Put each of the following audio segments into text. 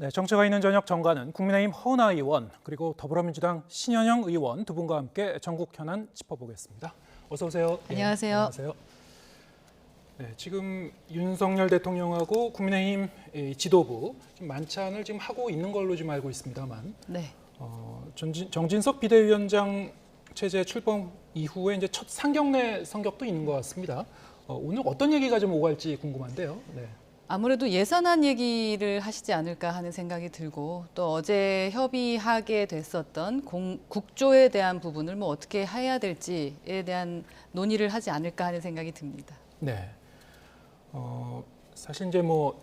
네, 정체가 있는 저녁 정가는 국민의힘 허은하 의원 그리고 더불어민주당 신현영 의원 두 분과 함께 전국 현안 짚어보겠습니다. 어서 오세요. 안녕하세요. 예, 안녕하세요. 네, 지금 윤석열 대통령하고 국민의힘 지도부 지금 만찬을 지금 하고 있는 걸로 좀 알고 있습니다만, 네. 정진석 비대위원장 체제 출범 이후에 이제 첫 상경례 성격도 있는 것 같습니다. 오늘 어떤 얘기가 좀 오갈지 궁금한데요. 네. 아무래도 예산안 얘기를 하시지 않을까 하는 생각이 들고 또 어제 협의하게 됐었던 국조에 대한 부분을 뭐 어떻게 해야 될지에 대한 논의를 하지 않을까 하는 생각이 듭니다. 네. 사실 이제 뭐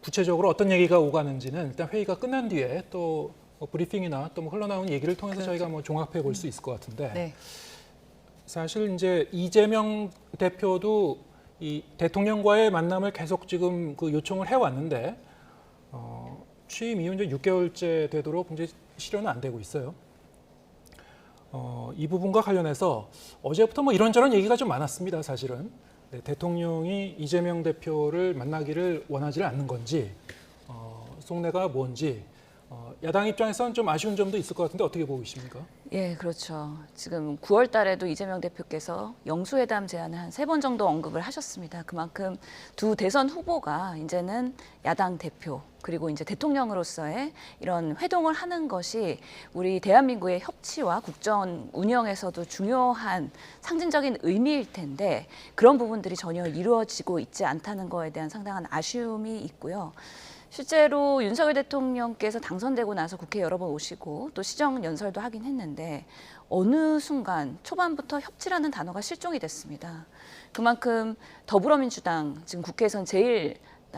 구체적으로 어떤 얘기가 오가는지는 일단 회의가 끝난 뒤에 또 뭐 브리핑이나 또 뭐 흘러나온 얘기를 통해서 그렇죠. 저희가 뭐 종합해 볼 수 있을 것 같은데, 네. 사실 이제 이재명 대표도 이 대통령과의 만남을 계속 지금 그 요청을 해왔는데 취임 이후 이제 6개월째 되도록 이제 실현은 안 되고 있어요. 이 부분과 관련해서 어제부터 뭐 이런저런 얘기가 좀 많았습니다. 사실은 네, 대통령이 이재명 대표를 만나기를 원하지 않는 건지, 속내가 뭔지, 야당 입장에서는 좀 아쉬운 점도 있을 것 같은데 어떻게 보고 계십니까? 예, 그렇죠. 지금 9월 달에도 이재명 대표께서 영수회담 제안을 한 3번 정도 언급을 하셨습니다. 그만큼 두 대선 후보가 이제는 야당 대표 그리고 이제 대통령으로서의 이런 회동을 하는 것이 우리 대한민국의 협치와 국정 운영에서도 중요한 상징적인 의미일 텐데 그런 부분들이 전혀 이루어지고 있지 않다는 거에 대한 상당한 아쉬움이 있고요. 실제로 윤석열 대통령께서 당선되고 나서 국회 여러 번 오시고 또 시정 연설도 하긴 했는데 어느 순간 초반부터 협치라는 단어가 실종이 됐습니다. 그만큼 더불어민주당 지금 국회에선 제일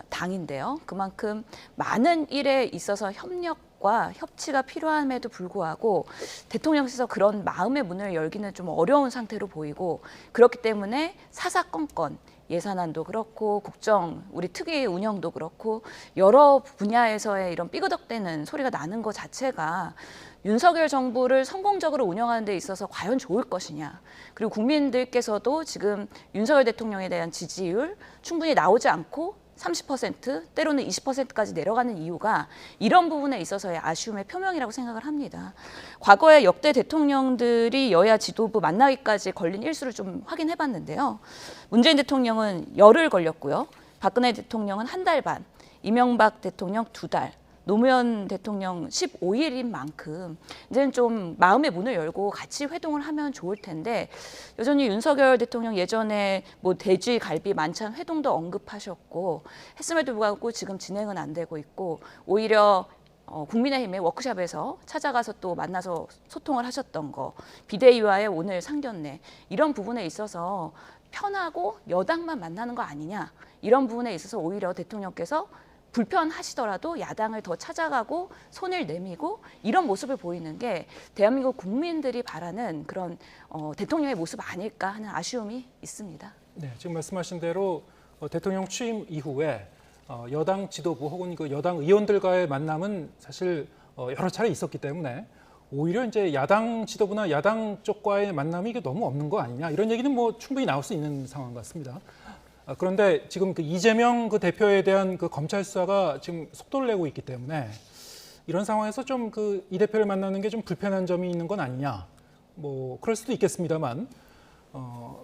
당인데요. 그만큼 많은 일에 있어서 협력과 협치가 필요함에도 불구하고 대통령께서 그런 마음의 문을 열기는 좀 어려운 상태로 보이고 그렇기 때문에 사사건건 예산안도 그렇고 국정 우리 특위의 운영도 그렇고 여러 분야에서의 이런 삐그덕대는 소리가 나는 것 자체가 윤석열 정부를 성공적으로 운영하는 데 있어서 과연 좋을 것이냐. 그리고 국민들께서도 지금 윤석열 대통령에 대한 지지율 충분히 나오지 않고 30% 때로는 20%까지 내려가는 이유가 이런 부분에 있어서의 아쉬움의 표명이라고 생각을 합니다. 과거에 역대 대통령들이 여야 지도부 만나기까지 걸린 일수를 좀 확인해 봤는데요. 문재인 대통령은 열흘 걸렸고요. 박근혜 대통령은 1달 반, 이명박 대통령 2달, 노무현 대통령 15일인 만큼 이제는 좀 마음의 문을 열고 같이 회동을 하면 좋을 텐데 여전히 윤석열 대통령 예전에 뭐 돼지 갈비 만찬 회동도 언급하셨고 했음에도 불구하고 지금 진행은 안 되고 있고 오히려 국민의힘의 워크숍에서 찾아가서 또 만나서 소통을 하셨던 거 비대위와의 오늘 상견례 이런 부분에 있어서 편하고 여당만 만나는 거 아니냐 이런 부분에 있어서 오히려 대통령께서 불편하시더라도 야당을 더 찾아가고 손을 내밀고 이런 모습을 보이는 게 대한민국 국민들이 바라는 그런 대통령의 모습 아닐까 하는 아쉬움이 있습니다. 네, 지금 말씀하신 대로 대통령 취임 이후에 여당 지도부 혹은 그 여당 의원들과의 만남은 사실 여러 차례 있었기 때문에 오히려 이제 야당 지도부나 야당 쪽과의 만남이 이게 너무 없는 거 아니냐 이런 얘기는 뭐 충분히 나올 수 있는 상황 같습니다. 그런데 지금 그 이재명 그 대표에 대한 그 검찰 수사가 지금 속도를 내고 있기 때문에 이런 상황에서 좀 그 이 대표를 만나는 게 좀 불편한 점이 있는 건 아니냐. 뭐 그럴 수도 있겠습니다만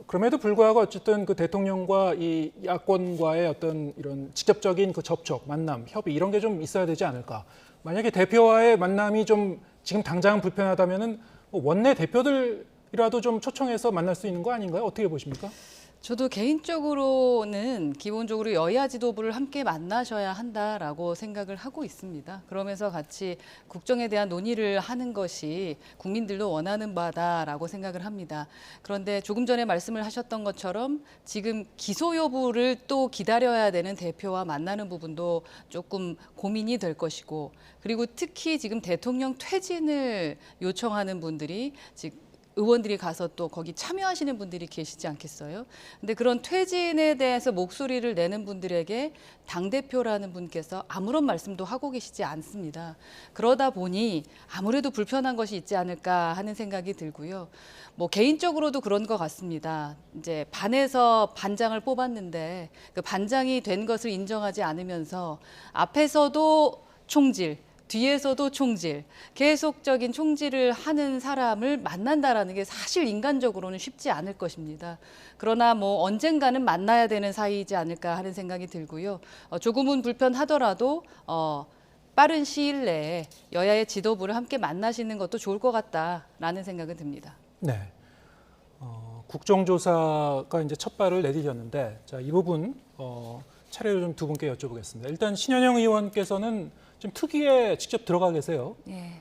그럼에도 불구하고 어쨌든 그 대통령과 이 야권과의 어떤 이런 직접적인 그 접촉, 만남, 협의 이런 게 좀 있어야 되지 않을까. 만약에 대표와의 만남이 좀 지금 당장 불편하다면은 뭐 원내 대표들이라도 좀 초청해서 만날 수 있는 거 아닌가요? 어떻게 보십니까? 저도 개인적으로는 기본적으로 여야 지도부를 함께 만나셔야 한다라고 생각을 하고 있습니다. 그러면서 같이 국정에 대한 논의를 하는 것이 국민들도 원하는 바다라고 생각을 합니다. 그런데 조금 전에 말씀을 하셨던 것처럼 지금 기소 여부를 또 기다려야 되는 대표와 만나는 부분도 조금 고민이 될 것이고 그리고 특히 지금 대통령 퇴진을 요청하는 분들이 지금 의원들이 가서 또 거기 참여하시는 분들이 계시지 않겠어요? 근데 그런 퇴진에 대해서 목소리를 내는 분들에게 당대표라는 분께서 아무런 말씀도 하고 계시지 않습니다. 그러다 보니 아무래도 불편한 것이 있지 않을까 하는 생각이 들고요. 뭐 개인적으로도 그런 것 같습니다. 이제 반에서 반장을 뽑았는데 그 반장이 된 것을 인정하지 않으면서 앞에서도 총질, 뒤에서도 총질, 계속적인 총질을 하는 사람을 만난다라는 게 사실 인간적으로는 쉽지 않을 것입니다. 그러나 뭐 언젠가는 만나야 되는 사이이지 않을까 하는 생각이 들고요. 조금은 불편하더라도 빠른 시일 내에 여야의 지도부를 함께 만나시는 것도 좋을 것 같다라는 생각은 듭니다. 네. 국정조사가 이제 첫 발을 내디뎠는데, 자, 이 부분 차례로 좀 두 분께 여쭤보겠습니다. 일단 신현영 의원께서는 좀 특위에 직접 들어가 계세요. 예.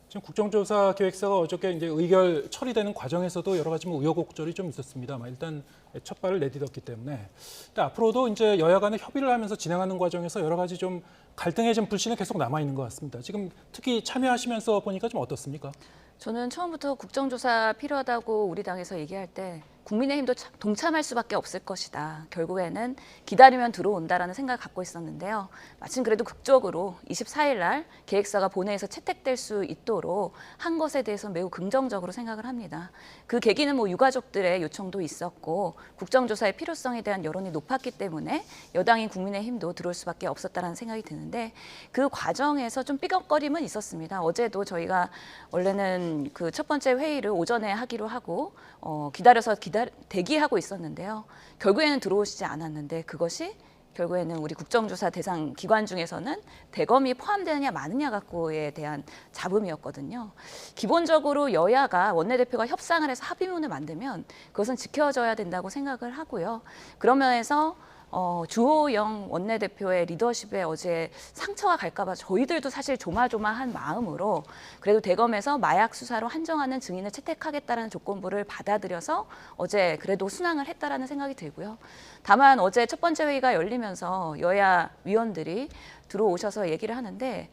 지금 국정조사 기획서가 어저께 이제 의결 처리되는 과정에서도 여러 가지 뭐 우여곡절이 좀 있었습니다만 일단 첫 발을 내딛었기 때문에 앞으로도 이제 여야 간에 협의를 하면서 진행하는 과정에서 여러 가지 좀 갈등의 좀 불씨는 계속 남아 있는 것 같습니다. 지금 특히 참여하시면서 보니까 좀 어떻습니까? 저는 처음부터 국정조사 필요하다고 우리 당에서 얘기할 때 국민의힘도 동참할 수밖에 없을 것이다. 결국에는 기다리면 들어온다라는 생각을 갖고 있었는데요. 마침 그래도 극적으로 24일 날 계획서가 본회의에서 채택될 수 있도록 한 것에 대해서 매우 긍정적으로 생각을 합니다. 그 계기는 뭐 유가족들의 요청도 있었고 국정조사의 필요성에 대한 여론이 높았기 때문에 여당인 국민의힘도 들어올 수밖에 없었다는 생각이 드는데 그 과정에서 좀 삐걱거림은 있었습니다. 어제도 저희가 원래는 그 첫 번째 회의를 오전에 하기로 하고 기다려서 대기하고 있었는데요. 결국에는 들어오시지 않았는데 그것이 결국에는 우리 국정조사 대상 기관 중에서는 대검이 포함되느냐 마느냐 갖고에 대한 잡음이었거든요. 기본적으로 여야가 원내대표가 협상을 해서 합의문을 만들면 그것은 지켜져야 된다고 생각을 하고요. 그런 면에서 주호영 원내대표의 리더십에 어제 상처가 갈까 봐 저희들도 사실 조마조마한 마음으로 그래도 대검에서 마약 수사로 한정하는 증인을 채택하겠다는 조건부를 받아들여서 어제 그래도 순항을 했다라는 생각이 들고요. 다만 어제 첫 번째 회의가 열리면서 여야 위원들이 들어오셔서 얘기를 하는데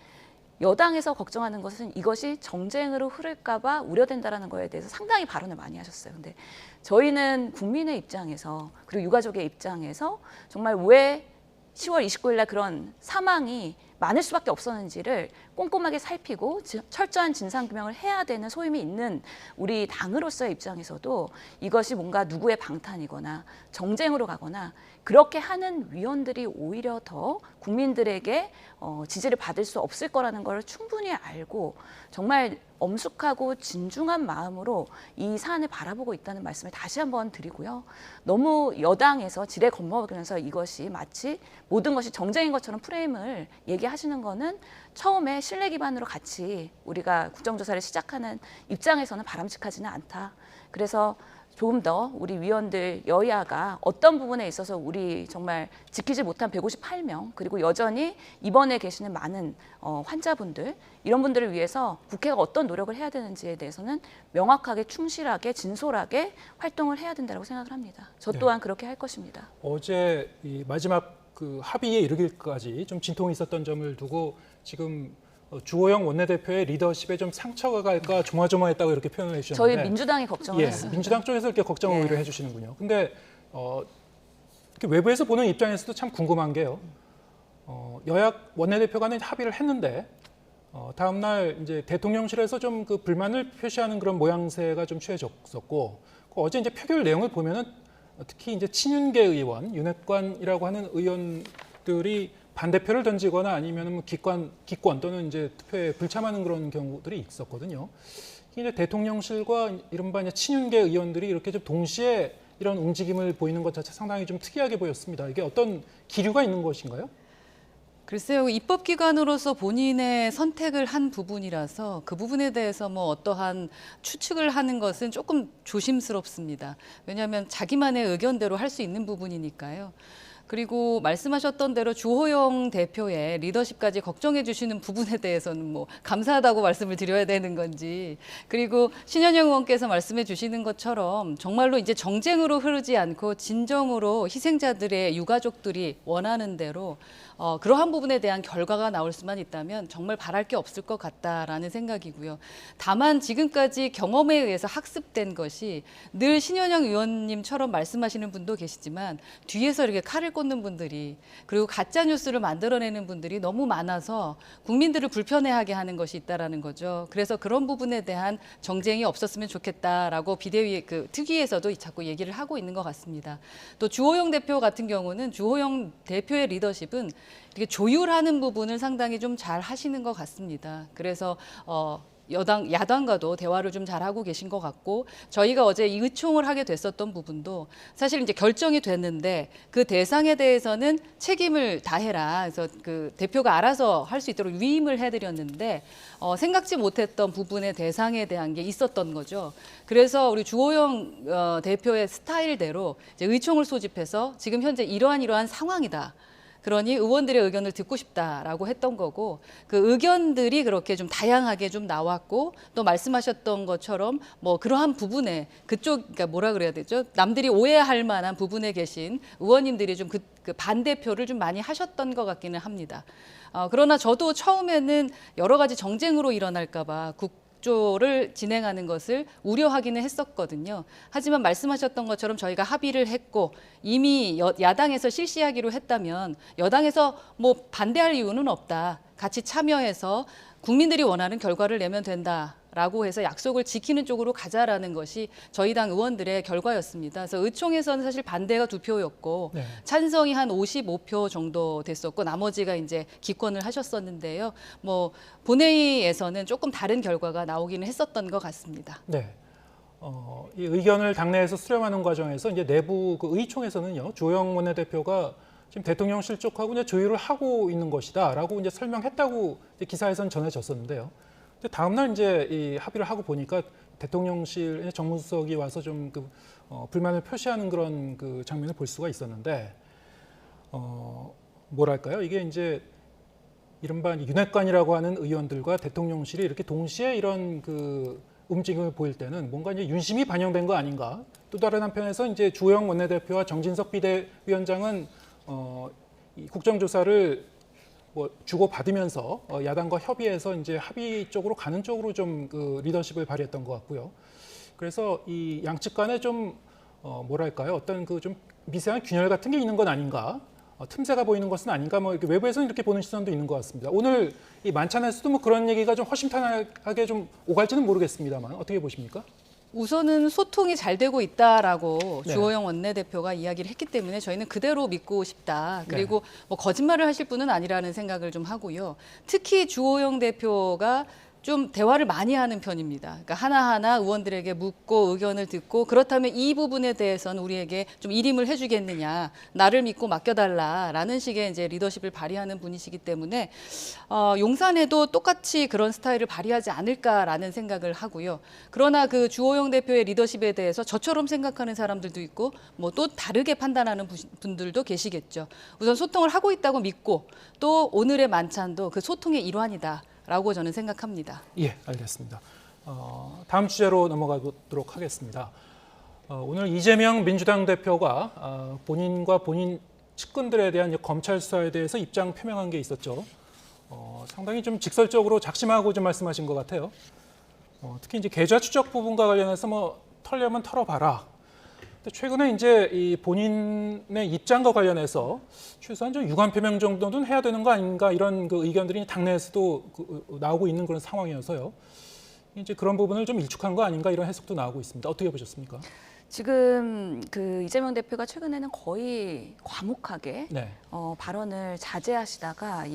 여당에서 걱정하는 것은 이것이 정쟁으로 흐를까 봐 우려된다는 거에 대해서 상당히 발언을 많이 하셨어요. 근데 저희는 국민의 입장에서 그리고 유가족의 입장에서 정말 왜 10월 29일 날 그런 사망이 많을 수밖에 없었는지를 꼼꼼하게 살피고 철저한 진상규명을 해야 되는 소임이 있는 우리 당으로서의 입장에서도 이것이 뭔가 누구의 방탄이거나 정쟁으로 가거나 그렇게 하는 위원들이 오히려 더 국민들에게 지지를 받을 수 없을 거라는 걸 충분히 알고 정말 엄숙하고 진중한 마음으로 이 사안을 바라보고 있다는 말씀을 다시 한번 드리고요. 너무 여당에서 지레 겁먹으면서 이것이 마치 모든 것이 정쟁인 것처럼 프레임을 얘기하시는 거는 처음에 신뢰 기반으로 같이 우리가 국정조사를 시작하는 입장에서는 바람직하지는 않다. 그래서 조금 더 우리 위원들 여야가 어떤 부분에 있어서 우리 정말 지키지 못한 158명 그리고 여전히 입원해 계시는 많은 환자분들 이런 분들을 위해서 국회가 어떤 노력을 해야 되는지에 대해서는 명확하게 충실하게 진솔하게 활동을 해야 된다고 생각을 합니다. 저 또한 그렇게 할 것입니다. 어제 이 마지막 그 합의에 이르기까지 좀 진통이 있었던 점을 두고 지금 주호영 원내대표의 리더십에 좀 상처가 갈까 조마조마했다고 이렇게 표현을 해주셨는데 저희 민주당이 걱정을 했습니다. 민주당 쪽에서 이렇게 걱정을 오히려 해주시는군요. 근데 이렇게 외부에서 보는 입장에서도 참 궁금한 게요. 여야 원내대표 간에 합의를 했는데 다음 날 이제 대통령실에서 좀 그 불만을 표시하는 그런 모양새가 좀 취해졌었고 어제 이제 표결 내용을 보면은 특히 이제 친윤계 의원, 윤핵관이라고 하는 의원들이 반대표를 던지거나 아니면 뭐 기권 또는 이제 투표에 불참하는 그런 경우들이 있었거든요. 이제 대통령실과 이른바 이제 친윤계 의원들이 이렇게 좀 동시에 이런 움직임을 보이는 것 자체 상당히 좀 특이하게 보였습니다. 이게 어떤 기류가 있는 것인가요? 글쎄요, 입법기관으로서 본인의 선택을 한 부분이라서 그 부분에 대해서 뭐 어떠한 추측을 하는 것은 조금 조심스럽습니다. 왜냐하면 자기만의 의견대로 할 수 있는 부분이니까요. 그리고 말씀하셨던 대로 주호영 대표의 리더십까지 걱정해 주시는 부분에 대해서는 뭐 감사하다고 말씀을 드려야 되는 건지 그리고 신현영 의원께서 말씀해 주시는 것처럼 정말로 이제 정쟁으로 흐르지 않고 진정으로 희생자들의 유가족들이 원하는 대로 그러한 부분에 대한 결과가 나올 수만 있다면 정말 바랄 게 없을 것 같다라는 생각이고요. 다만 지금까지 경험에 의해서 학습된 것이 늘 신현영 의원님처럼 말씀하시는 분도 계시지만 뒤에서 이렇게 칼을 꽂는 분들이 그리고 가짜 뉴스를 만들어내는 분들이 너무 많아서 국민들을 불편해하게 하는 것이 있다라는 거죠. 그래서 그런 부분에 대한 정쟁이 없었으면 좋겠다라고 비대위 그 특위에서도 자꾸 얘기를 하고 있는 것 같습니다. 또 주호영 대표 같은 경우는 주호영 대표의 리더십은 이렇게 조율하는 부분을 상당히 좀 잘 하시는 것 같습니다. 그래서 야당과도 대화를 좀 잘하고 계신 것 같고, 저희가 어제 이 의총을 하게 됐었던 부분도 사실 이제 결정이 됐는데 그 대상에 대해서는 책임을 다해라. 그래서 그 대표가 알아서 할 수 있도록 위임을 해드렸는데 생각지 못했던 부분의 대상에 대한 게 있었던 거죠. 그래서 우리 주호영 대표의 스타일대로 이제 의총을 소집해서 지금 현재 이러한 상황이다. 그러니 의원들의 의견을 듣고 싶다라고 했던 거고, 그 의견들이 그렇게 좀 다양하게 좀 나왔고, 또 말씀하셨던 것처럼 뭐 그러한 부분에 그러니까 뭐라 그래야 되죠? 남들이 오해할 만한 부분에 계신 의원님들이 좀 그 반대표를 좀 많이 하셨던 것 같기는 합니다. 그러나 저도 처음에는 여러 가지 정쟁으로 일어날까 봐 국조를 진행하는 것을 우려하기는 했었거든요. 하지만 말씀하셨던 것처럼 저희가 합의를 했고 이미 야당에서 실시하기로 했다면 여당에서 뭐 반대할 이유는 없다. 같이 참여해서 국민들이 원하는 결과를 내면 된다라고 해서 약속을 지키는 쪽으로 가자라는 것이 저희 당 의원들의 결과였습니다. 그래서 의총에서는 사실 반대가 2표였고 네. 찬성이 한 55표 정도 됐었고 나머지가 이제 기권을 하셨었는데요. 뭐 본회의에서는 조금 다른 결과가 나오기는 했었던 것 같습니다. 네. 이 의견을 당내에서 수렴하는 과정에서 이제 내부 그 의총에서는요, 주호영 원내대표가 지금 대통령실 쪽하고 이제 조율을 하고 있는 것이다라고 이제 설명했다고 이제 기사에서는 전해졌었는데요. 근데 다음 날 이제 이 합의를 하고 보니까 대통령실 정무수석이 와서 좀 그 불만을 표시하는 그런 그 장면을 볼 수가 있었는데, 뭐랄까요? 이게 이제 이른바 윤핵관이라고 하는 의원들과 대통령실이 이렇게 동시에 이런 그 움직임을 보일 때는 뭔가 이제 윤심이 반영된 거 아닌가? 또 다른 한편에서 이제 주호영 원내대표와 정진석 비대위원장은 이 국정조사를 뭐 주고 받으면서 야당과 협의해서 이제 합의 쪽으로 가는 쪽으로 좀 그 리더십을 발휘했던 것 같고요. 그래서 이 양측 간에 좀 뭐랄까요? 어떤 그 좀 미세한 균열 같은 게 있는 건 아닌가? 틈새가 보이는 것은 아닌가? 뭐 이렇게 외부에서는 이렇게 보는 시선도 있는 것 같습니다. 오늘 이 만찬에서도 뭐 그런 얘기가 좀 허심탄회하게 좀 오갈지는 모르겠습니다만 어떻게 보십니까? 우선은 소통이 잘 되고 있다라고 네. 주호영 원내대표가 이야기를 했기 때문에 저희는 그대로 믿고 싶다. 그리고 뭐 거짓말을 하실 분은 아니라는 생각을 좀 하고요. 특히 주호영 대표가 좀 대화를 많이 하는 편입니다. 그러니까 하나하나 의원들에게 묻고 의견을 듣고, 그렇다면 이 부분에 대해서는 우리에게 좀 일임을 해주겠느냐, 나를 믿고 맡겨달라라는 식의 이제 리더십을 발휘하는 분이시기 때문에 용산에도 똑같이 그런 스타일을 발휘하지 않을까라는 생각을 하고요. 그러나 그 주호영 대표의 리더십에 대해서 저처럼 생각하는 사람들도 있고 뭐 또 다르게 판단하는 분들도 계시겠죠. 우선 소통을 하고 있다고 믿고, 또 오늘의 만찬도 그 소통의 일환이다. 라고 저는 생각합니다. 예, 알겠습니다. 다음 주제로 넘어가도록 하겠습니다. 오늘 이재명 민주당 대표가 본인과 본인 측근들에 대한 검찰 수사에 대해서 입장 표명한 게 있었죠. 상당히 좀 직설적으로 작심하고 좀 말씀하신 것 같아요. 특히 이제 계좌 추적 부분과 관련해서 뭐 털려면 털어봐라. 근데 최근에 이제 이 본인의 입장과 관련해서 최소한 좀 유감 표명 정도는 해야 되는 거 아닌가, 이런 그 의견들이 당내에서도 나오고 있는 그런 상황이어서요. 이제 그런 부분을 좀 일축한 거 아닌가, 이런 해석도 나오고 있습니다. 어떻게 보셨습니까? 지금 그 이재명 대표가 최근에는 거의 과묵하게 네. 발언을 자제하시다가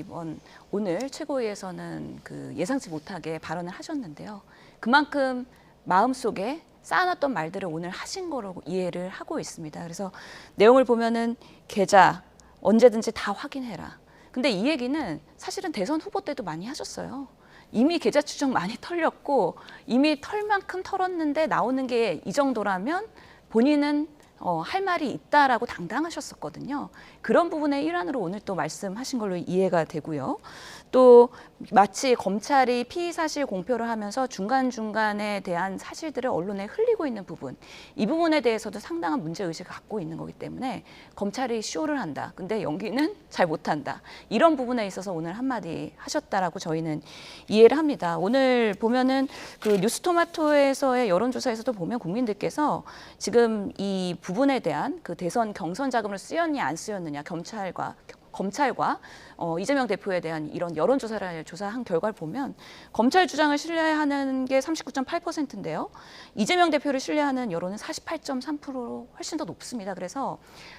오늘 최고위에서는 그 예상치 못하게 발언을 하셨는데요. 그만큼 마음속에 쌓아놨던 말들을 오늘 하신 거라고 이해를 하고 있습니다. 그래서 내용을 보면은 계좌 언제든지 다 확인해라. 근데 이 얘기는 사실은 대선 후보 때도 많이 하셨어요. 이미 계좌 추적 많이 털렸고 이미 털 만큼 털었는데 나오는 게 이 정도라면 본인은 할 말이 있다라고 당당하셨었거든요. 그런 부분의 일환으로 오늘 또 말씀하신 걸로 이해가 되고요. 또 마치 검찰이 피의 사실 공표를 하면서 중간중간에 대한 사실들을 언론에 흘리고 있는 부분, 이 부분에 대해서도 상당한 문제의식을 갖고 있는 거기 때문에 검찰이 쇼를 한다. 근데 연기는 잘 못한다. 이런 부분에 있어서 오늘 한마디 하셨다라고 저희는 이해를 합니다. 오늘 보면은 그 뉴스토마토에서의 여론조사에서도 보면 국민들께서 지금 이 부분에 대한 그 대선 경선 자금을 쓰였냐 안 쓰였느냐, 검찰과 이재명 대표에 대한 이런 여론조사를 조사한 결과를 보면 검찰 주장을 신뢰하는 게 39.8%인데요. 이재명 대표를 신뢰하는 여론은 48.3%로 훨씬 더 높습니다. 그래서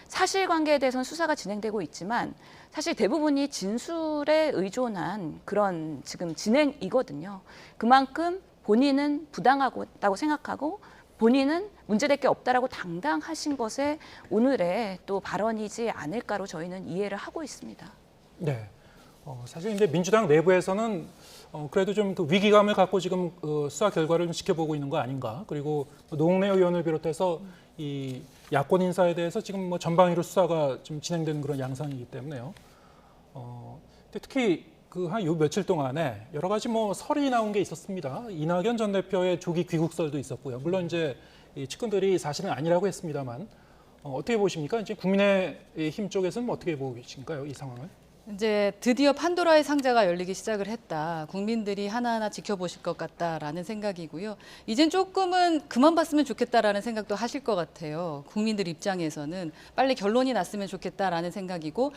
사실관계에 대해서는 수사가 진행되고 있지만 사실 대부분이 진술에 의존한 그런 지금 진행이거든요. 그만큼 본인은 부당하다고 생각하고 본인은 문제될 게 없다라고 당당하신 것에 오늘의 또 발언이지 않을까로 저희는 이해를 하고 있습니다. 네. 사실 이제 민주당 내부에서는 그래도 좀 그 위기감을 갖고 지금 수사 결과를 좀 지켜보고 있는 거 아닌가. 그리고 노웅래 의원을 비롯해서 이 야권 인사에 대해서 지금 뭐 전방위로 수사가 좀 진행되는 그런 양상이기 때문에요. 근데 특히 그 한 요 며칠 동안에 여러 가지 뭐 설이 나온 게 있었습니다. 이낙연 전 대표의 조기 귀국설도 있었고요. 물론 이제 이 측근들이 사실은 아니라고 했습니다만 어떻게 보십니까? 이제 국민의힘 쪽에서는 뭐 어떻게 보고 계신가요? 이 상황을? 이제 드디어 판도라의 상자가 열리기 시작을 했다. 국민들이 하나하나 지켜보실 것 같다라는 생각이고요. 이젠 조금은 그만 봤으면 좋겠다라는 생각도 하실 것 같아요. 국민들 입장에서는 빨리 결론이 났으면 좋겠다라는 생각이고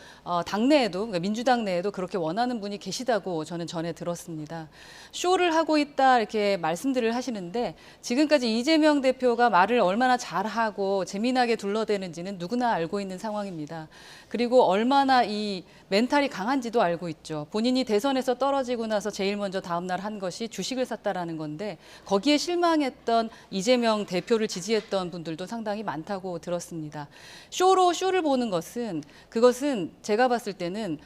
당내에도 그러니까 민주당 내에도 그렇게 원하는 분이 계시다고 저는 전에 들었습니다. 쇼를 하고 있다 이렇게 말씀들을 하시는데 지금까지 이재명 대표가 말을 얼마나 잘하고 재미나게 둘러대는지는 누구나 알고 있는 상황입니다. 그리고 얼마나 이 멘탈이 강한지도 알고 있죠. 본인이 대선에서 떨어지고 나서 제일 먼저 다음 날 한 것이 주식을 샀다라는 건데 거기에 실망했던 이재명 대표를 지지했던 분들도 상당히 많다고 들었습니다. 쇼를 보는 것은 그것은 제가 봤을 때는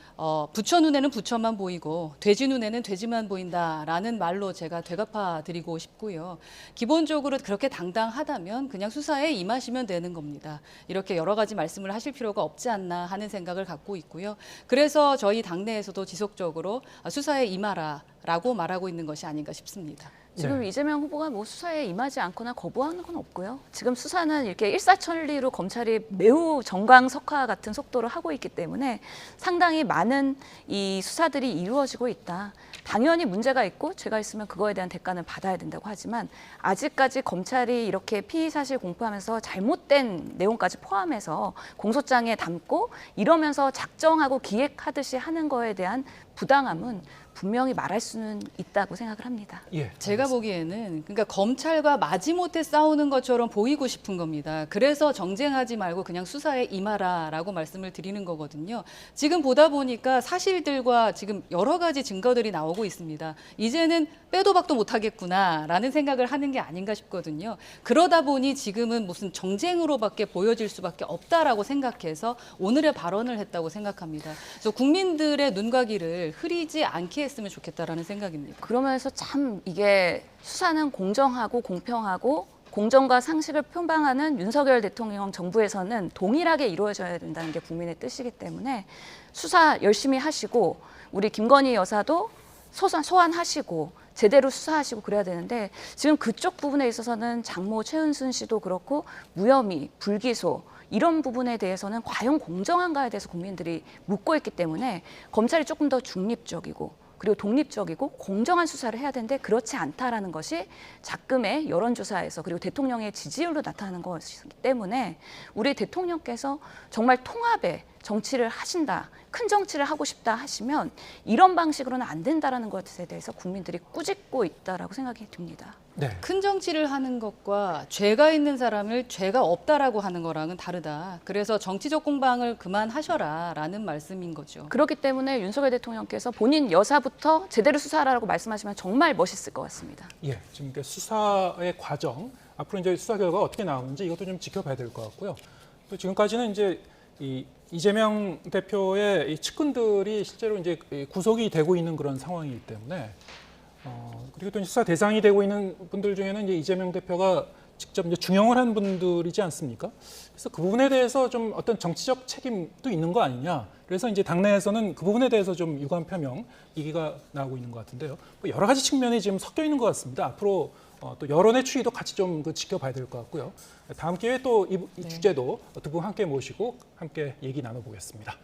부처 눈에는 부처만 보이고 돼지 눈에는 돼지만 보인다라는 말로 제가 되갚아 드리고 싶고요. 기본적으로 그렇게 당당하다면 그냥 수사에 임하시면 되는 겁니다. 이렇게 여러 가지 말씀을 하실 필요가 없지 않나 하는 생각을 갖고 있고요. 그래서 저희 당내에서도 지속적으로 수사에 임하라라고 말하고 있는 것이 아닌가 싶습니다. 지금 네. 이재명 후보가 뭐 수사에 임하지 않거나 거부하는 건 없고요. 지금 수사는 이렇게 일사천리로 검찰이 매우 정광석화 같은 속도로 하고 있기 때문에 상당히 많은 이 수사들이 이루어지고 있다. 당연히 문제가 있고 죄가 있으면 그거에 대한 대가는 받아야 된다고 하지만 아직까지 검찰이 이렇게 피의 사실 공표하면서 잘못된 내용까지 포함해서 공소장에 담고 이러면서 작정하고 기획하듯이 하는 거에 대한 부당함은 분명히 말할 수는 있다고 생각을 합니다. 예. 제가 보기에는 그러니까 검찰과 마지못해 싸우는 것처럼 보이고 싶은 겁니다. 그래서 정쟁하지 말고 그냥 수사에 임하라라고 말씀을 드리는 거거든요. 지금 보다 보니까 사실들과 지금 여러 가지 증거들이 나오고 있습니다. 이제는 빼도 박도 못하겠구나라는 생각을 하는 게 아닌가 싶거든요. 그러다 보니 지금은 무슨 정쟁으로밖에 보여질 수밖에 없다라고 생각해서 오늘의 발언을 했다고 생각합니다. 그래서 국민들의 눈과 귀를 흐리지 않게 했으면 좋겠다라는 생각입니다. 그러면서 참 이게 수사는 공정하고 공평하고 공정과 상식을 표방하는 윤석열 대통령 정부에서는 동일하게 이루어져야 된다는 게 국민의 뜻이기 때문에 수사 열심히 하시고 우리 김건희 여사도 소환하시고 제대로 수사하시고 그래야 되는데 지금 그쪽 부분에 있어서는 장모 최은순 씨도 그렇고 무혐의, 불기소 이런 부분에 대해서는 과연 공정한가에 대해서 국민들이 묻고 있기 때문에 검찰이 조금 더 중립적이고 그리고 독립적이고 공정한 수사를 해야 되는데 그렇지 않다라는 것이 작금의 여론조사에서 그리고 대통령의 지지율로 나타나는 것이기 때문에 우리 대통령께서 정말 통합의 정치를 하신다, 큰 정치를 하고 싶다 하시면 이런 방식으로는 안 된다라는 것에 대해서 국민들이 꾸짖고 있다라고 생각이 듭니다. 네. 큰 정치를 하는 것과 죄가 있는 사람을 죄가 없다라고 하는 거랑은 다르다. 그래서 정치적 공방을 그만하셔라라는 말씀인 거죠. 그렇기 때문에 윤석열 대통령께서 본인 여사부터 제대로 수사하라고 말씀하시면 정말 멋있을 것 같습니다. 예. 지금 이렇게 수사의 과정, 앞으로 이제 수사 결과가 어떻게 나오는지 이것도 좀 지켜봐야 될 것 같고요. 또 지금까지는 이제 이재명 대표의 이 측근들이 실제로 이제 구속이 되고 있는 그런 상황이기 때문에 그리고 또 수사 대상이 되고 있는 분들 중에는 이제 이재명 대표가 직접 이제 중용을 한 분들이지 않습니까? 그래서 그 부분에 대해서 좀 어떤 정치적 책임도 있는 거 아니냐. 그래서 이제 당내에서는 그 부분에 대해서 좀 유감 표명 얘기가 나오고 있는 것 같은데요. 뭐 여러 가지 측면이 지금 섞여 있는 것 같습니다. 앞으로 또 여론의 추이도 같이 좀 지켜봐야 될 것 같고요. 다음 기회에 또 이 주제도 두 분 함께 모시고 함께 얘기 나눠보겠습니다.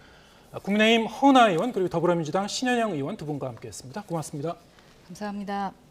국민의힘 허은하 의원 그리고 더불어민주당 신현영 의원 두 분과 함께했습니다. 고맙습니다. 감사합니다.